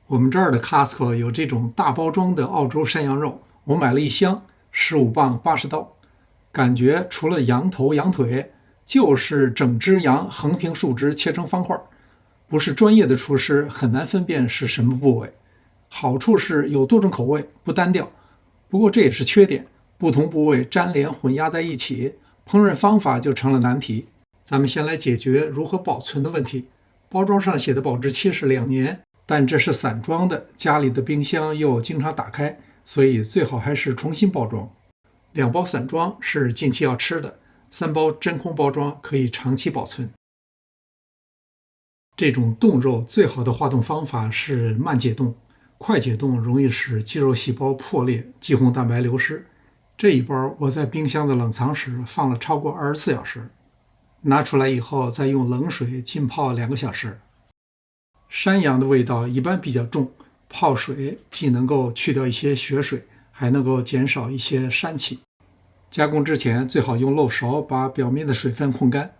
我們這兒的 Costco 有這種大包裝的澳洲山羊肉，我買了一箱，15磅80刀，感覺除了羊頭羊腿，就是整只羊橫平竖直切成方塊，不是專業的廚師很難分辨是什麼部位。好處是有多種口味，不单調，不過這也是缺点，不同部位粘連混壓在一起，烹飪方法就成了難題。咱們先來解決如何保存的問題。包装上写的保质期是2年，但这是散装的，家裡的冰箱又經常打開，所以最好還是重新包裝。2包散裝是近期要吃的，3包真空包裝可以長期保存。這種凍肉最好的化冻方法是慢解冻，快解冻容易使肌肉細胞破裂，肌红蛋白流失。這一包我在冰箱的冷藏室放了超過24小時，拿出来以後再用冷水浸泡2個小時。山羊的味道一般比較重，泡水既能夠去掉一些血水，還能夠減少一些膻氣。加工之前最好用漏勺把表面的水分控乾。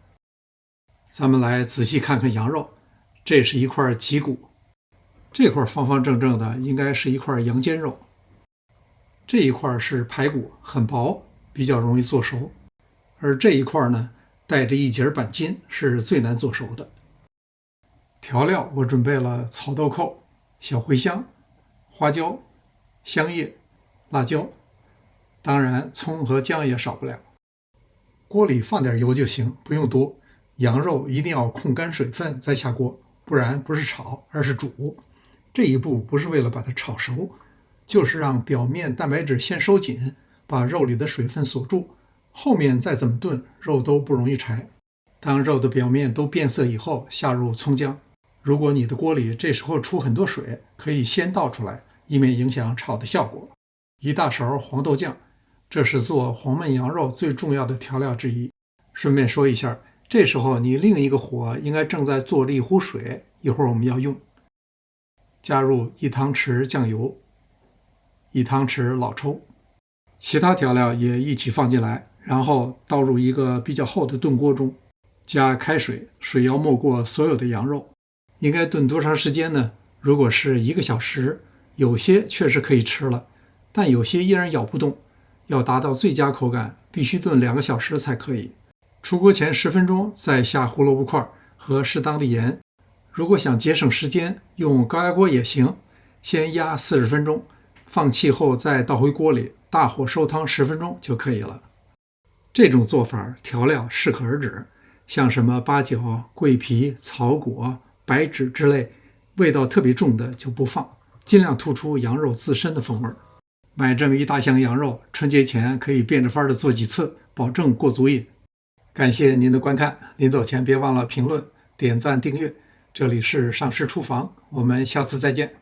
咱們來仔細看看羊肉，這是一塊脊骨，這塊方方正正的應該是一塊羊肩肉，這一塊是排骨，很薄，比較容易做熟，而這一塊呢，帶着一節板筋，是最難做熟的。調料我準備了草豆蔻、小茴香、花椒、香葉、辣椒，當然蔥和薑也少不了。鍋裡放點油就行，不用多。羊肉一定要控乾水分再下鍋，不然不是炒而是煮。這一步不是為了把它炒熟，就是讓表面蛋白質先收緊，把肉裡的水分锁住，後面再怎麼燉肉都不容易柴。當肉的表面都變色以後，下入蔥薑。如果你的鍋裡這時候出很多水，可以先倒出來，以免影響炒的效果。1大勺黄豆醬，這是做黄焖羊肉最重要的調料之一。順便說一下，這時候你另一個火應該正在做了一壺水，一會兒我們要用。加入1湯匙醬油，1湯匙老抽，其他調料也一起放進來，然後倒入一個比較厚的燉鍋中，加開水，水要没過所有的羊肉。應該燉多長時間呢？如果是1個小時，有些確實可以吃了，但有些依然咬不動。要達到最佳口感，必須燉2個小時才可以。出鍋前10分鐘再下胡蘿蔔塊和適當的鹽。如果想節省時間，用高壓鍋也行，先壓40分鐘，放氣後再倒回鍋裡，大火收湯10分鐘就可以了。這種做法調料適可而止，像什麼八角、桂皮、草果、白芷之類，味道特別重的就不放，盡量突出羊肉自身的風味。買這麼一大箱羊肉，春節前可以變着法的做幾次，保證過足癮。感謝您的觀看，臨走前別忘了評論、點讚、訂閱。這裡是上師廚房，我們下次再見。